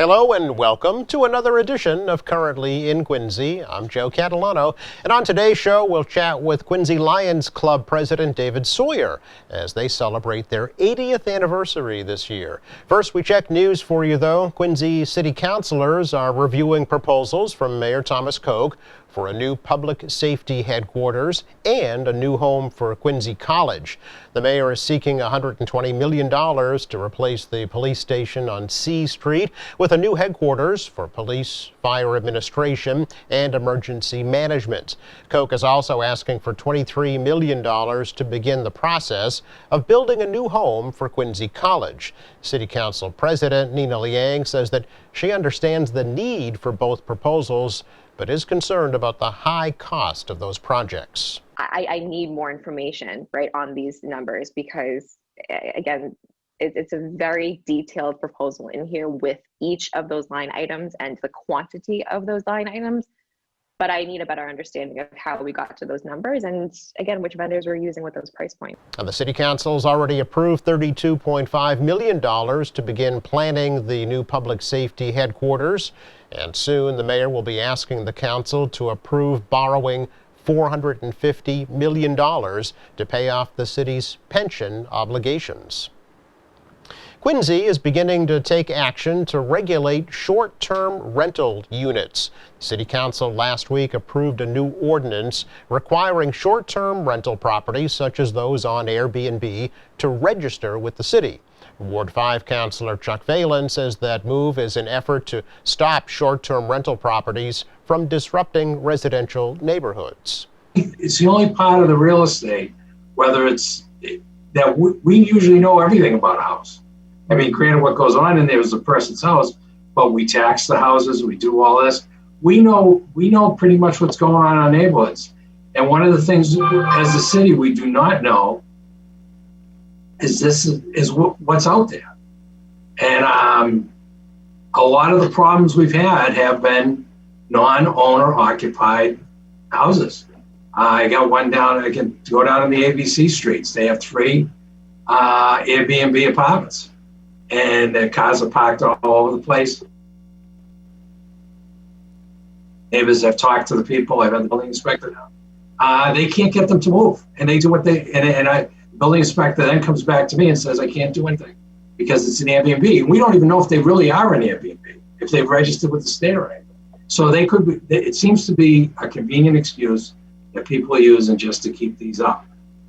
Hello and welcome to another edition of Currently in Quincy. I'm Joe Catalano, and on today's show we'll chat with Quincy Lions Club President David Sawyer as they celebrate their 80th anniversary this year. First, we check news for you though. Quincy City Councilors are reviewing proposals from Mayor Thomas Koch for a new public safety headquarters and a new home for Quincy College. The mayor is seeking $120 million to replace the police station on C Street with a new headquarters for police, fire administration, and emergency management. Koch is also asking for $23 million to begin the process of building a new home for Quincy College. City Council President Nina Liang says that she understands the need for both proposals, but is concerned about the high cost of those projects. I need more information, right, on these numbers because, again, it's a very detailed proposal in here with each of those line items and the quantity of those line items. But I need a better understanding of how we got to those numbers and, again, which vendors we're using with those price points. And the City Council's already approved $32.5 million to begin planning the new public safety headquarters. And soon the mayor will be asking the council to approve borrowing $450 million to pay off the city's pension obligations. Quincy is beginning to take action to regulate short-term rental units. City Council last week approved a new ordinance requiring short-term rental properties such as those on Airbnb to register with the city. Ward 5 Councilor Chuck Valen says that move is an effort to stop short-term rental properties from disrupting residential neighborhoods. It's the only part of the real estate, whether it's that we usually know everything about a house. I mean, granted, what goes on in there is a person's house, but we tax the houses, we do all this. We know pretty much what's going on in our neighborhoods. And one of the things as a city we do not know is what's out there. And a lot of the problems we've had have been non-owner occupied houses. I got one down, I can go down on the ABC streets. They have 3 Airbnb apartments and their cars are parked all over the place. Neighbors have talked to the people, I've had the building inspector now. They can't get them to move and they do what they, the building inspector then comes back to me and says, I can't do anything because it's an Airbnb. And we don't even know if they really are an Airbnb, if they've registered with the state or anything. So they could be, it seems to be a convenient excuse that people are using just to keep these up.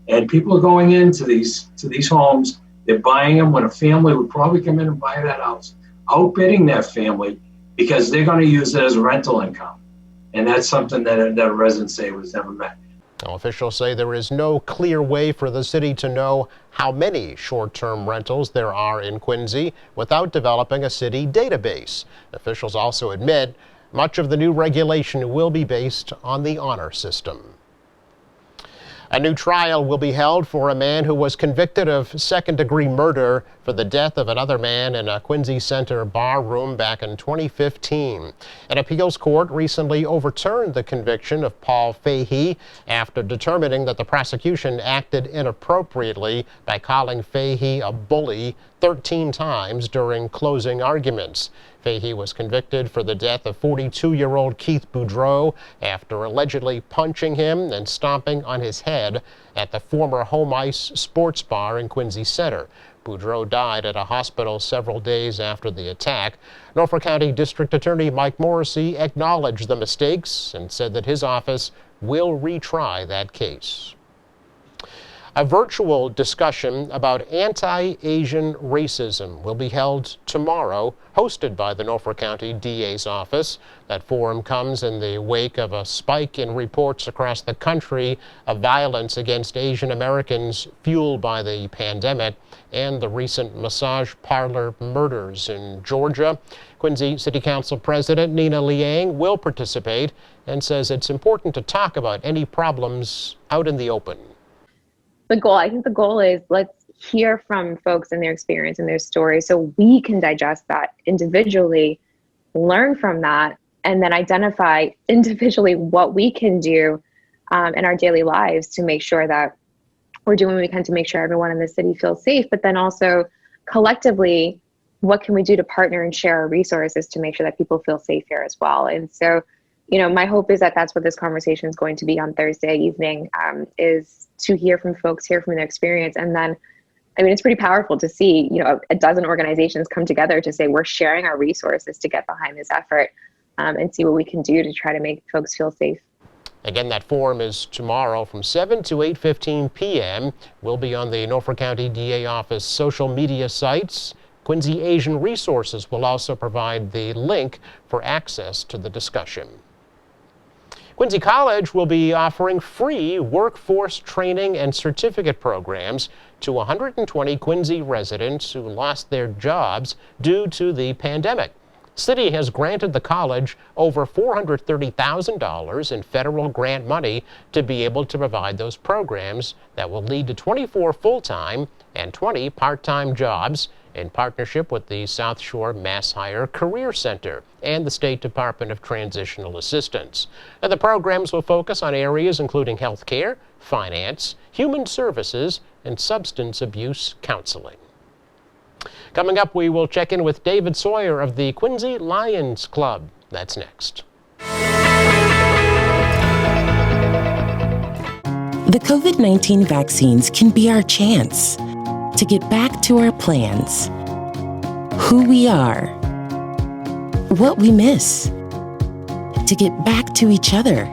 And people are going into these homes, they're buying them when a family would probably come in and buy that house, outbidding that family because they're going to use it as a rental income. And that's something that residents say was never met. Now, officials say there is no clear way for the city to know how many short-term rentals there are in Quincy without developing a city database. Officials also admit much of the new regulation will be based on the honor system. A new trial will be held for a man who was convicted of second-degree murder for the death of another man in a Quincy Center bar room back in 2015. An appeals court recently overturned the conviction of Paul Fahey after determining that the prosecution acted inappropriately by calling Fahey a bully 13 times during closing arguments. Fahey was convicted for the death of 42-year-old Keith Boudreau after allegedly punching him and stomping on his head at the former Home Ice sports bar in Quincy Center. Boudreau died at a hospital several days after the attack. Norfolk County District Attorney Mike Morrissey acknowledged the mistakes and said that his office will retry that case. A virtual discussion about anti-Asian racism will be held tomorrow, hosted by the Norfolk County DA's office. That forum comes in the wake of a spike in reports across the country of violence against Asian Americans fueled by the pandemic and the recent massage parlor murders in Georgia. Quincy City Council President Nina Liang will participate and says it's important to talk about any problems out in the open. I think the goal is let's hear from folks and their experience and their story so we can digest that individually, learn from that, and then identify individually what we can do in our daily lives to make sure that we're doing what we can to make sure everyone in the city feels safe, but then also collectively what can we do to partner and share our resources to make sure that people feel safe here as well? And so, my hope is that that's what this conversation is going to be on Thursday evening, is to hear from folks, hear from their experience. And then, it's pretty powerful to see, a dozen organizations come together to say, we're sharing our resources to get behind this effort, and see what we can do to try to make folks feel safe. Again, that forum is tomorrow from 7 to 8:15 p.m. Will be on the Norfolk County DA office social media sites. Quincy Asian Resources will also provide the link for access to the discussion. Quincy College will be offering free workforce training and certificate programs to 120 Quincy residents who lost their jobs due to the pandemic. City has granted the college over $430,000 in federal grant money to be able to provide those programs that will lead to 24 full-time and 20 part-time jobs in partnership with the South Shore Mass Hire Career Center and the State Department of Transitional Assistance. Now, the programs will focus on areas including healthcare, finance, human services, and substance abuse counseling. Coming up, we will check in with David Sawyer of the Quincy Lions Club. That's next. The COVID-19 vaccines can be our chance to get back to our plans, who we are, what we miss, to get back to each other,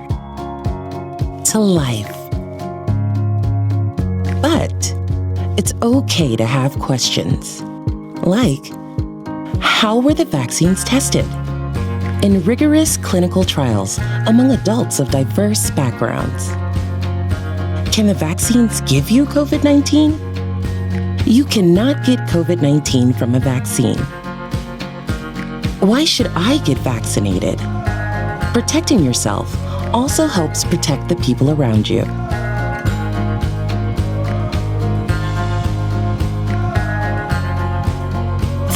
to life. But it's okay to have questions. Like, how were the vaccines tested? In rigorous clinical trials among adults of diverse backgrounds. Can the vaccines give you COVID-19? You cannot get COVID-19 from a vaccine. Why should I get vaccinated? Protecting yourself also helps protect the people around you.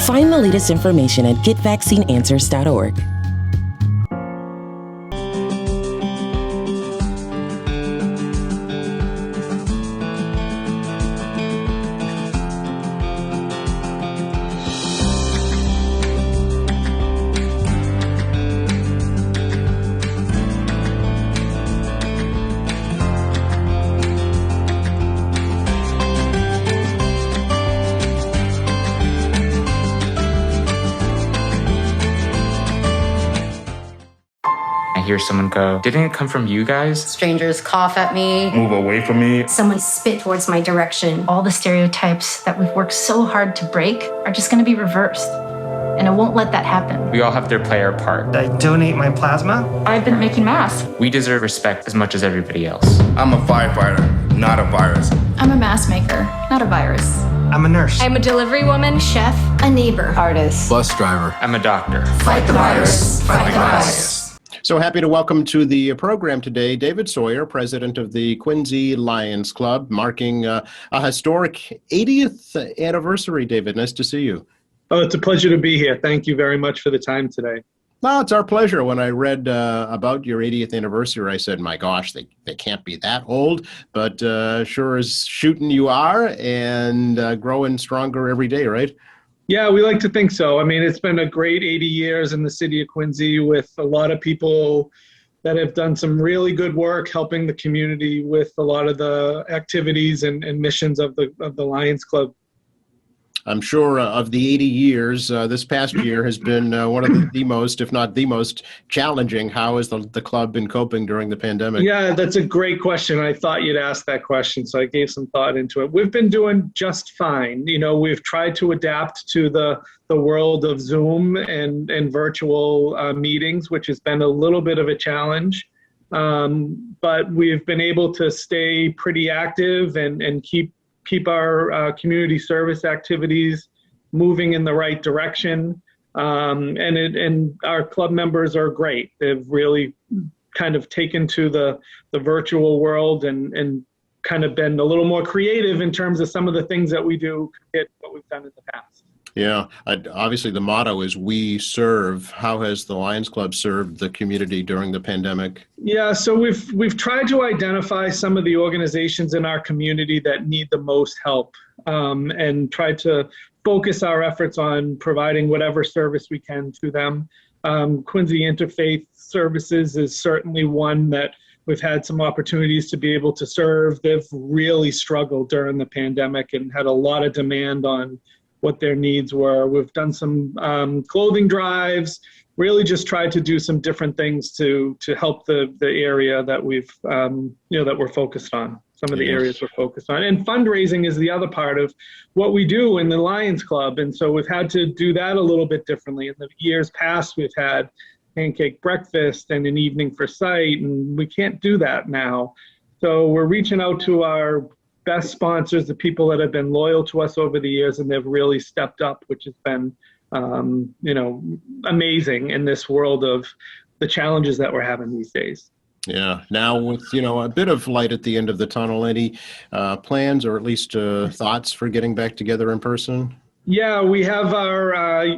Find the latest information at getvaccineanswers.org. Hear someone go, "Didn't it come from you guys?" Strangers cough at me. Move away from me. Someone spit towards my direction. All the stereotypes that we've worked so hard to break are just going to be reversed. And I won't let that happen. We all have to play our part. I donate my plasma. I've been making masks. We deserve respect as much as everybody else. I'm a firefighter, not a virus. I'm a mask maker, not a virus. I'm a nurse. I'm a delivery woman, chef, a neighbor, Artist. Bus driver. I'm a doctor. Fight the virus. Fight the virus. So happy to welcome to the program today David Sawyer, president of the Quincy Lions Club, marking a historic 80th anniversary. David, nice to see you. Oh, it's a pleasure to be here. Thank you very much for the time today. No, it's our pleasure. When I read about your 80th anniversary, I said, my gosh, they can't be that old, but sure as shooting you are, and growing stronger every day, right? Yeah, we like to think so. I mean, it's been a great 80 years in the city of Quincy with a lot of people that have done some really good work helping the community with a lot of the activities and missions of the Lions Club. I'm sure of the 80 years, this past year has been one of the most, if not the most challenging. How has the club been coping during the pandemic? Yeah, that's a great question. I thought you'd ask that question, so I gave some thought into it. We've been doing just fine. We've tried to adapt to the world of Zoom and virtual meetings, which has been a little bit of a challenge. But we've been able to stay pretty active and keep our community service activities moving in the right direction. And our club members are great. They've really kind of taken to the virtual world and kind of been a little more creative in terms of some of the things that we do compared to what we've done in the past. Yeah, obviously the motto is "We serve." How has the Lions Club served the community during the pandemic? Yeah, so we've tried to identify some of the organizations in our community that need the most help, and tried to focus our efforts on providing whatever service we can to them. Quincy Interfaith Services is certainly one that we've had some opportunities to be able to serve. They've really struggled during the pandemic and had a lot of demand on what their needs were. We've done some clothing drives, really just tried to do some different things to help the area that we've, that we're focused on. Some of the areas we're focused on. And fundraising is the other part of what we do in the Lions Club. And so we've had to do that a little bit differently. In the years past, we've had pancake breakfast and an evening for sight, and we can't do that now. So we're reaching out to our best sponsors, the people that have been loyal to us over the years, and they've really stepped up, which has been, amazing in this world of the challenges that we're having these days. Yeah. Now with, a bit of light at the end of the tunnel, any plans or at least thoughts for getting back together in person? Yeah, we have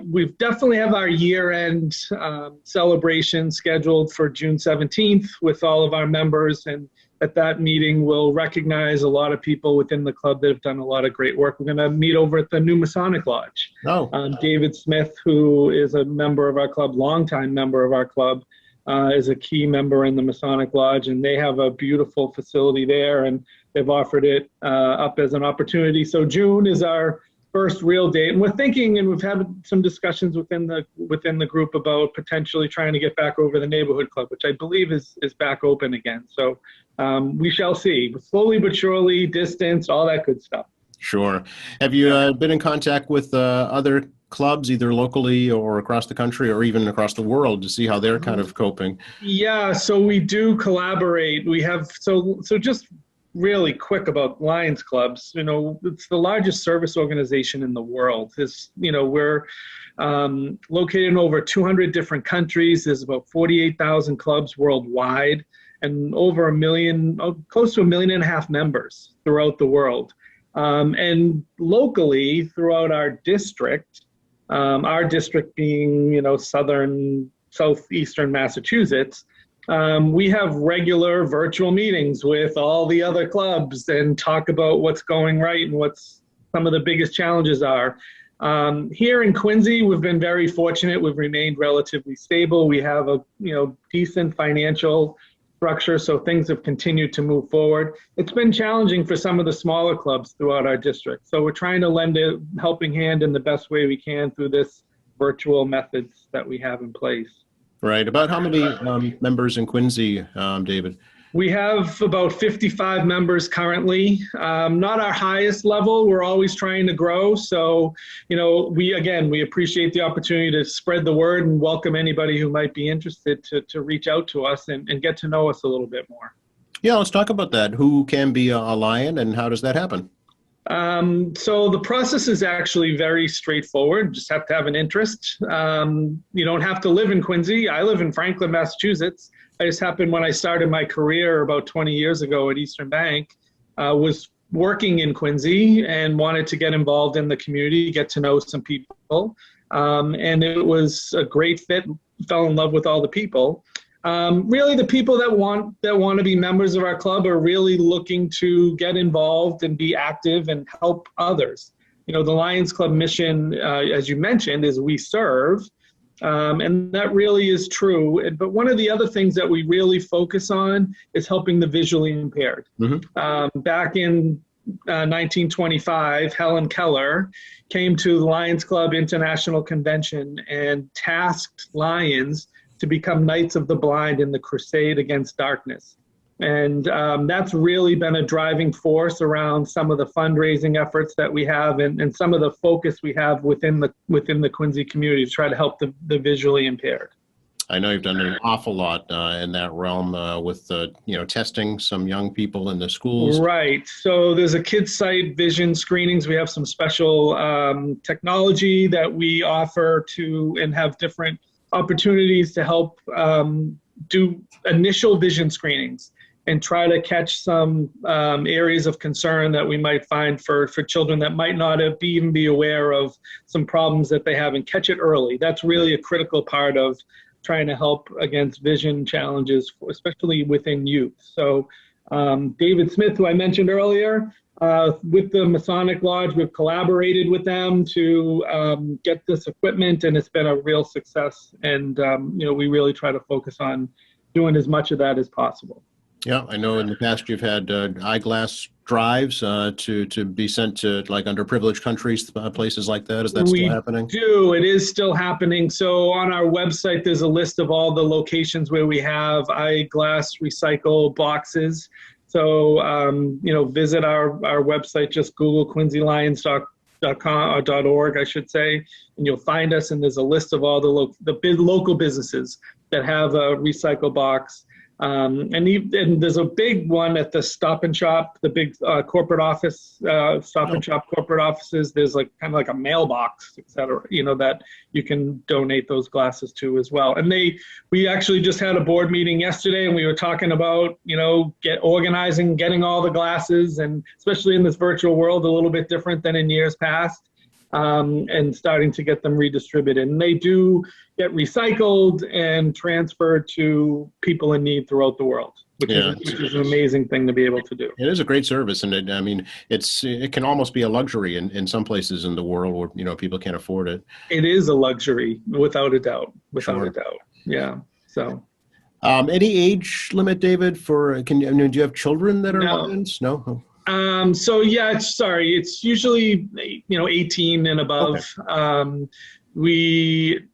we definitely have our year-end celebration scheduled for June 17th with all of our members. And at that meeting, we'll recognize a lot of people within the club that have done a lot of great work. We're going to meet over at the new Masonic Lodge. Oh. David Smith, who is a member of our club, longtime member of our club, is a key member in the Masonic Lodge, and they have a beautiful facility there, and they've offered it up as an opportunity. So June is our first real date, and we're thinking, and we've had some discussions within the group about potentially trying to get back over the neighborhood club, which I believe is back open again. So we shall see. Slowly but surely, distance, all that good stuff. Sure. Have you been in contact with other clubs, either locally or across the country or even across the world, to see how they're kind of coping? Yeah, so we do collaborate. We have, so just really quick about Lions Clubs, it's the largest service organization in the world. We're located in over 200 different countries. There's about 48,000 clubs worldwide and over close to 1.5 million members throughout the world. And locally throughout our district being, southeastern Massachusetts, we have regular virtual meetings with all the other clubs and talk about what's going right and what's some of the biggest challenges are. Here in Quincy, we've been very fortunate. We've remained relatively stable. We have a decent financial structure, so things have continued to move forward. It's been challenging for some of the smaller clubs throughout our district. So we're trying to lend a helping hand in the best way we can through this virtual methods that we have in place. Right. About how many members in Quincy, David? We have about 55 members currently. Not our highest level. We're always trying to grow. So, we appreciate the opportunity to spread the word and welcome anybody who might be interested to reach out to us and get to know us a little bit more. Yeah, let's talk about that. Who can be a Lion and how does that happen? So the process is actually very straightforward. Just have to have an interest. You don't have to live in Quincy. I live in Franklin, Massachusetts. I just happened when I started my career about 20 years ago at Eastern Bank, was working in Quincy and wanted to get involved in the community, get to know some people. And it was a great fit, fell in love with all the people. Really the people that want to be members of our club are really looking to get involved and be active and help others. The Lions Club mission, as you mentioned, is we serve. And that really is true. But one of the other things that we really focus on is helping the visually impaired. Mm-hmm. Back in 1925, Helen Keller came to the Lions Club International Convention and tasked Lions to become Knights of the Blind in the crusade against darkness. And that's really been a driving force around some of the fundraising efforts that we have and some of the focus we have within the Quincy community to try to help the visually impaired. I know you've done an awful lot in that realm with testing some young people in the schools. Right. So there's a kids site vision screenings. We have some special technology that we offer and have different opportunities to help do initial vision screenings and try to catch some areas of concern that we might find for children that might not even be aware of some problems that they have, and catch it early. That's really a critical part of trying to help against vision challenges, especially within youth. So David Smith, who I mentioned earlier, with the Masonic Lodge, we've collaborated with them to get this equipment, and it's been a real success. And we really try to focus on doing as much of that as possible. Yeah, I know in the past you've had eyeglass drives to be sent to like underprivileged countries, places like that. Is that still happening? We do. It is still happening. So on our website, there's a list of all the locations where we have eyeglass recycle boxes. So, visit our website, just Google QuincyLions.com or .org, I should say, and you'll find us. And there's a list of all the big local businesses that have a recycle box. And there's a big one at the Stop and Shop, the big corporate office, Stop and Shop corporate offices. There's kind of like a mailbox, et cetera, that you can donate those glasses to as well. And we actually just had a board meeting yesterday, and we were talking about, organizing, getting all the glasses, and especially in this virtual world, a little bit different than in years past. And starting to get them redistributed. And they do get recycled and transferred to people in need throughout the world, which is an amazing thing to be able to do. It is a great service, and it can almost be a luxury in some places in the world where people can't afford it. It is a luxury, without a doubt. Yeah. So. Any age limit, David? Do you have children that are Lions? No. It's usually 18 and above. Okay. We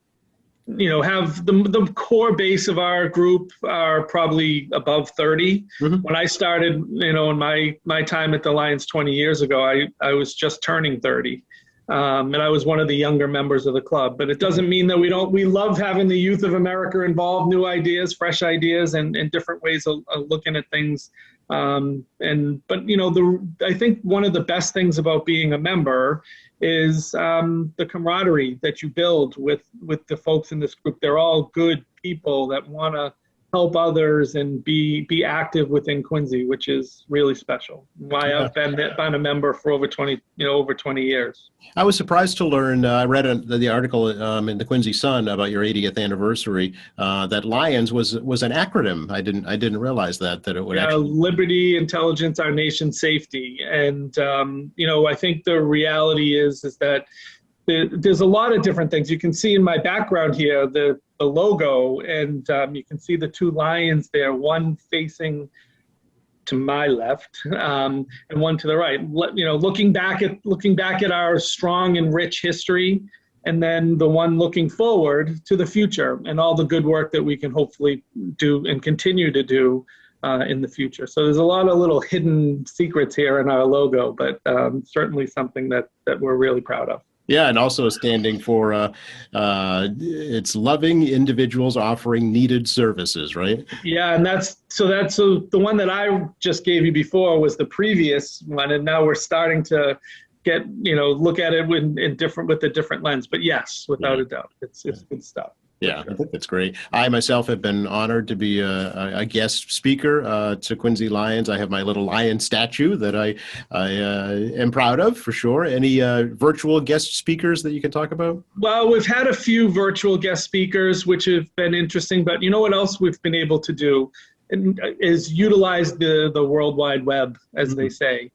have the core base of our group are probably above 30. Mm-hmm. When I started, in my time at the Lions 20 years ago, I was just turning 30. And I was one of the younger members of the club, but it doesn't mean that we love having the youth of America involved, new ideas, fresh ideas, and different ways of looking at things. I think one of the best things about being a member is the camaraderie that you build with the folks in this group. They're all good people that want to help others and be active within Quincy, which is really special. Why I've been a member for over 20 years. I was surprised to learn, I read the article in the Quincy Sun about your 80th anniversary, that Lions was an acronym. I didn't realize that it would actually... Liberty, Intelligence, Our Nation's Safety. And, I think the reality is that there's a lot of different things. You can see in my background here, the logo, and you can see the two lions there, one facing to my left and one to the right. Looking back at our strong and rich history, and then the one looking forward to the future and all the good work that we can hopefully do and continue to do in the future. So there's a lot of little hidden secrets here in our logo, but certainly something that we're really proud of. Yeah, and also standing for it's loving individuals offering needed services, right? Yeah, and that's the one that I just gave you before was the previous one, and now we're starting to look at it with a different lens. But yes, without a doubt, it's good stuff. Yeah, sure. I think that's great. I myself have been honored to be a guest speaker to Quincy Lions. I have my little lion statue that I am proud of, for sure. Any virtual guest speakers that you can talk about? Well, we've had a few virtual guest speakers, which have been interesting. But you know what else we've been able to do is utilize the World Wide Web, as they say.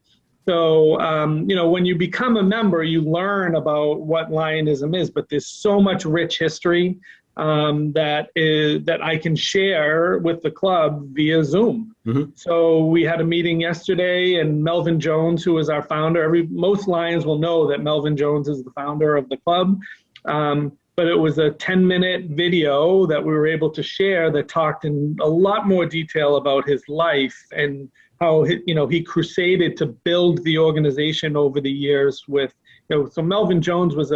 So, when you become a member, you learn about what Lionism is, but there's so much rich history that I can share with the club via Zoom. Mm-hmm. So we had a meeting yesterday, and Melvin Jones, who is our founder, most Lions will know that Melvin Jones is the founder of the club. But it was a 10-minute video that we were able to share that talked in a lot more detail about his life and how he crusaded to build the organization over the years with, so Melvin Jones was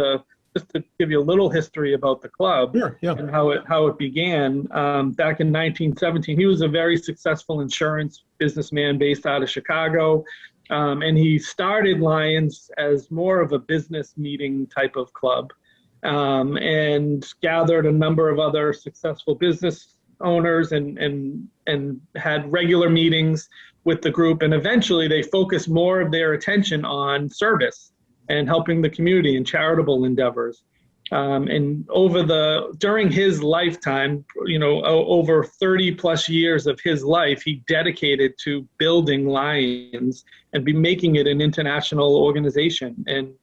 just to give you a little history about the club. Sure, yeah. And how it began. Back in 1917, he was a very successful insurance businessman based out of Chicago. And he started Lions as more of a business meeting type of club, and gathered a number of other successful business owners and had regular meetings with the group. And eventually they focused more of their attention on service and helping the community in charitable endeavors. And during his lifetime, over 30 plus years of his life, he dedicated to building Lions and making it an international organization. And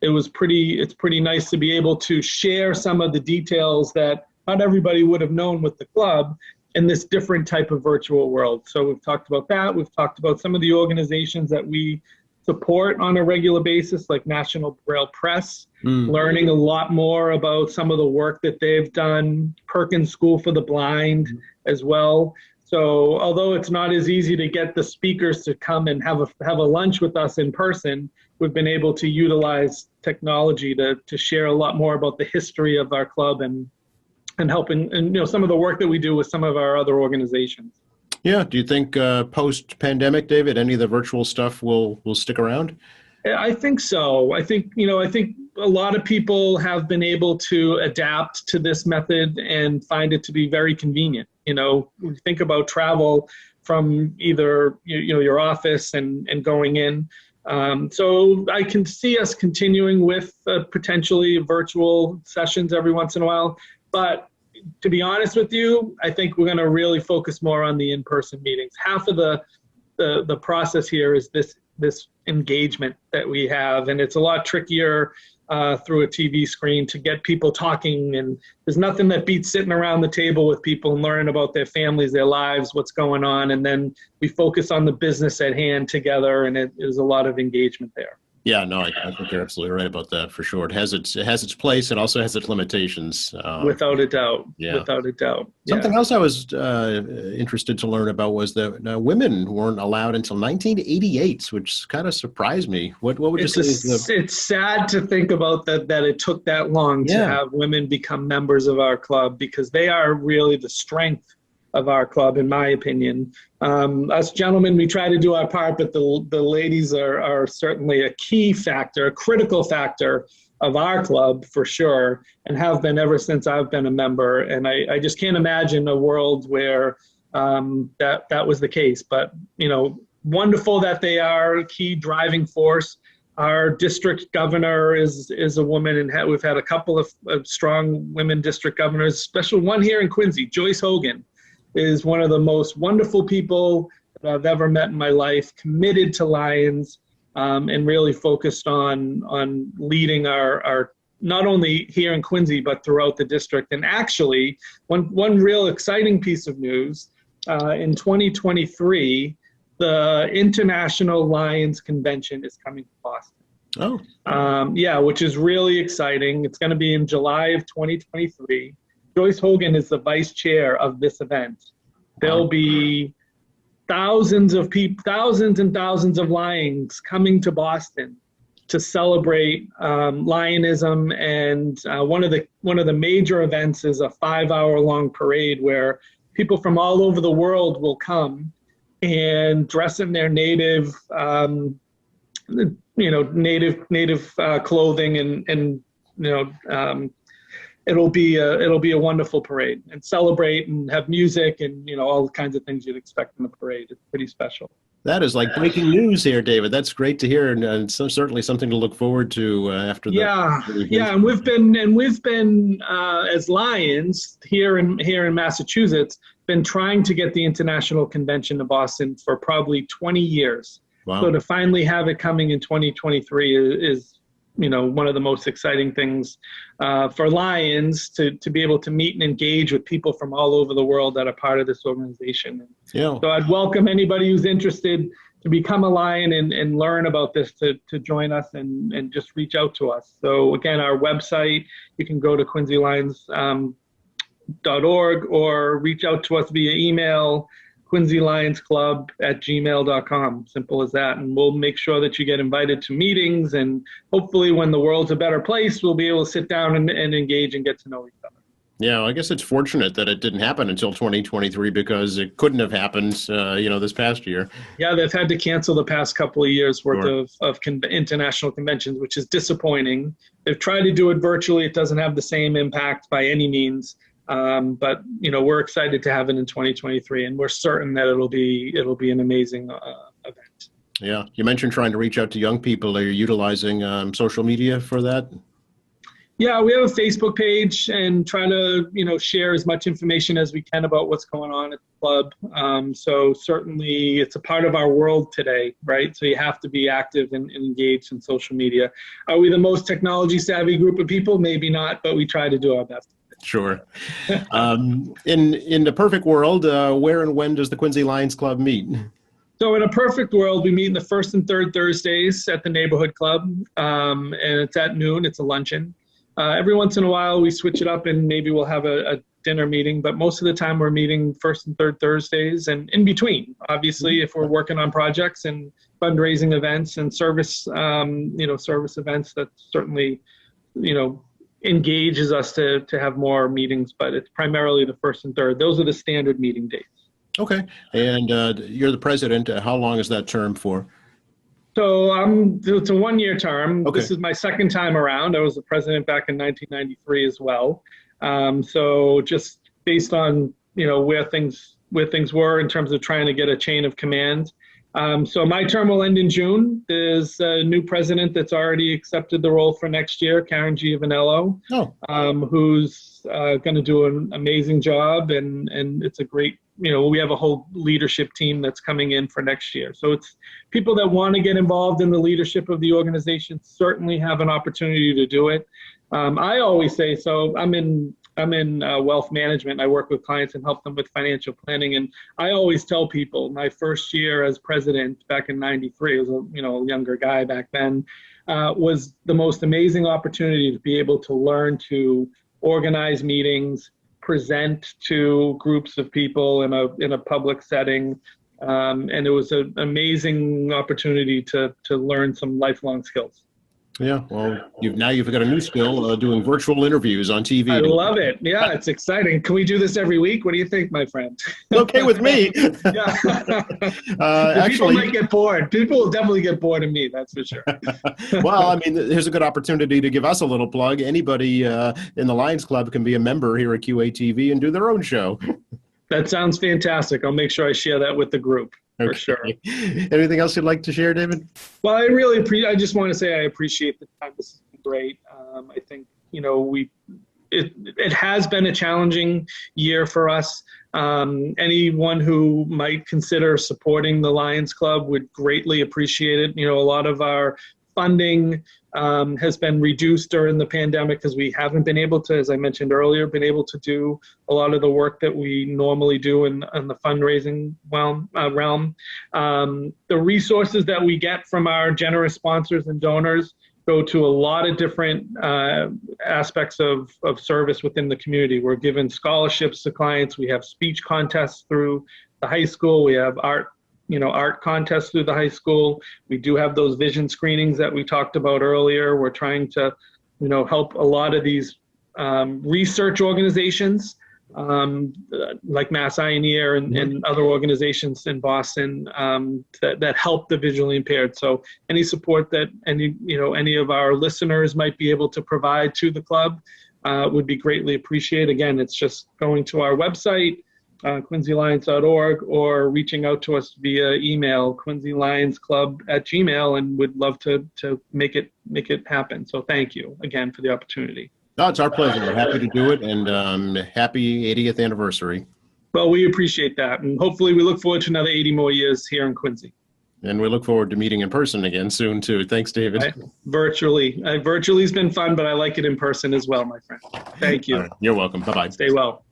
it's pretty nice to be able to share some of the details that not everybody would have known with the club in this different type of virtual world. So we've talked about that. We've talked about some of the organizations that we support on a regular basis, like National Braille Press, learning a lot more about some of the work that they've done, Perkins School for the Blind as well. So although it's not as easy to get the speakers to come and have a lunch with us in person, we've been able to utilize technology to share a lot more about the history of our club and helping, and some of the work that we do with some of our other organizations. Yeah. Do you think post-pandemic, David, any of the virtual stuff will stick around? I think so. I think a lot of people have been able to adapt to this method and find it to be very convenient. When you think about travel from either your office and going in. So I can see us continuing with potentially virtual sessions every once in a while. But to be honest with you, I think we're going to really focus more on the in-person meetings. Half of the process here is this engagement that we have, and it's a lot trickier through a TV screen to get people talking, and there's nothing that beats sitting around the table with people and learning about their families, their lives, what's going on, and then we focus on the business at hand together, and there's a lot of engagement there. Yeah, no, I think you're absolutely right about that for sure. It has its place. It also has its limitations. Without a doubt. Yeah. Without a doubt. Something else I was interested to learn about was that women weren't allowed until 1988, which kind of surprised me. What would you say? It's sad to think about that it took that long to have women become members of our club, because they are really the strength of our club, in my opinion. Us gentlemen, we try to do our part, but the ladies are certainly a key factor, a critical factor of our club for sure, and have been ever since I've been a member. And I just can't imagine a world where that was the case. But, wonderful that they are a key driving force. Our district governor is a woman, and we've had a couple of strong women district governors, special one here in Quincy, Joyce Hogan. Is one of the most wonderful people that I've ever met in my life, committed to Lions, and really focused on leading our not only here in Quincy, but throughout the district. And actually, one real exciting piece of news, in 2023, the International Lions Convention is coming to Boston. Oh. Which is really exciting. It's going to be in July of 2023. Joyce Hogan is the vice chair of this event. There'll be thousands and thousands of Lions coming to Boston to celebrate Lionism, and one of the major events is a 5-hour-long parade where people from all over the world will come and dress in their native clothing, and it'll be a wonderful parade, and celebrate and have music and all the kinds of things you'd expect in a parade. It's pretty special. That is like breaking news here, David. That's great to hear, and so certainly something to look forward to after the. Yeah, and we've been as Lions here in Massachusetts, been trying to get the international convention to Boston for probably 20 years. Wow. So to finally have it coming in 2023 is one of the most exciting things for Lions to be able to meet and engage with people from all over the world that are part of this organization. Yeah. So I'd welcome anybody who's interested to become a Lion and learn about this to join us and just reach out to us. So again, our website, you can go to quincylions.org or reach out to us via email, quincylionsclub@gmail.com. Simple as that. And we'll make sure that you get invited to meetings, and hopefully when the world's a better place, we'll be able to sit down and engage and get to know each other. Yeah, I guess it's fortunate that it didn't happen until 2023, because it couldn't have happened, this past year. Yeah, they've had to cancel the past couple of years worth of international conventions, which is disappointing. They've tried to do it virtually. It doesn't have the same impact by any means. But we're excited to have it in 2023, and we're certain that it'll be an amazing event. Yeah, you mentioned trying to reach out to young people. Are you utilizing social media for that? Yeah, we have a Facebook page and try to, share as much information as we can about what's going on at the club. So certainly it's a part of our world today, right? So you have to be active and engaged in social media. Are we the most technology savvy group of people? Maybe not, but we try to do our best. Sure. In the perfect world, where and when does the Quincy Lions Club meet? So in a perfect world, we meet in the first and third Thursdays at the neighborhood club, and it's at noon. It's a luncheon. Every once in a while, we switch it up and maybe we'll have a dinner meeting, but most of the time we're meeting first and third Thursdays and in between. Obviously, if we're working on projects and fundraising events and service events, that certainly, engages us to have more meetings, but it's primarily the first and third. Those are the standard meeting dates. Okay. And you're the president. How long is that term for? So it's a one-year term. Okay. This is my second time around. I was the president back in 1993 as well. So just based on, where things were in terms of trying to get a chain of command. So my term will end in June. There's a new president that's already accepted the role for next year, Karen Giovanello, who's going to do an amazing job. And it's a great, we have a whole leadership team that's coming in for next year. So it's people that want to get involved in the leadership of the organization certainly have an opportunity to do it. I always say, so I'm in wealth management. I work with clients and help them with financial planning. And I always tell people my first year as president back in '93, I was a younger guy back then, was the most amazing opportunity to be able to learn to organize meetings, present to groups of people in a public setting. And it was an amazing opportunity to learn some lifelong skills. Yeah, well, you've got a new skill, doing virtual interviews on TV. I love it. Yeah, it's exciting. Can we do this every week? What do you think, my friend? Okay with me. Yeah. Actually, people might get bored. People will definitely get bored of me, that's for sure. Well, I mean, here's a good opportunity to give us a little plug. Anybody in the Lions Club can be a member here at QATV and do their own show. That sounds fantastic. I'll make sure I share that with the group. For sure. Anything else you'd like to share, David? Well, I just want to say I appreciate the time. This has been great. I think, it has been a challenging year for us. Anyone who might consider supporting the Lions Club would greatly appreciate it. A lot of our funding has been reduced during the pandemic because we haven't been able to, as I mentioned earlier, do a lot of the work that we normally do in the fundraising realm. The resources that we get from our generous sponsors and donors go to a lot of different aspects of service within the community. We're given scholarships to clients. We have speech contests through the high school. We have art contests through the high school. We do have those vision screenings that we talked about earlier. We're trying to, help a lot of these research organizations like Mass Eye and Ear and other organizations in Boston that help the visually impaired. So any support that any of our listeners might be able to provide to the club would be greatly appreciated. Again, it's just going to our website, quincylions.org, or reaching out to us via email, quincylionsclub@gmail.com, and would love to make it happen. So thank you again for the opportunity. No, it's our pleasure. We're happy to do it, and happy 80th anniversary. Well, we appreciate that, and hopefully we look forward to another 80 more years here in Quincy. And we look forward to meeting in person again soon, too. Thanks, David. Virtually has been fun, but I like it in person as well, my friend. Thank you. Right. You're welcome. Bye-bye. Stay well.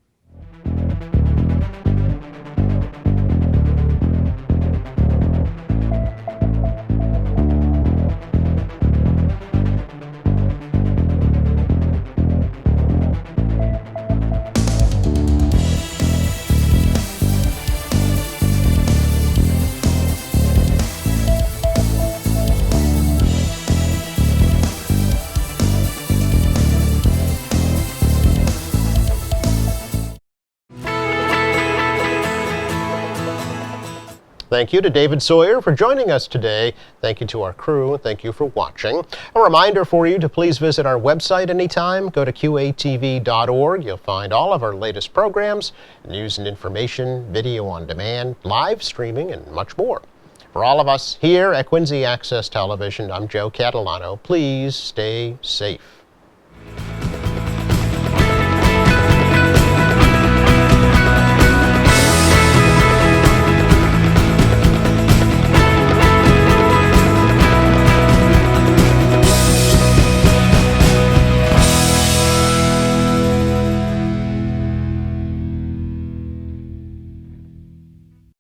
Thank you to David Sawyer for joining us today. Thank you to our crew. Thank you for watching. A reminder for you to please visit our website anytime. Go to QATV.org. You'll find all of our latest programs, news and information, video on demand, live streaming, and much more. For all of us here at Quincy Access Television, I'm Joe Catalano. Please stay safe.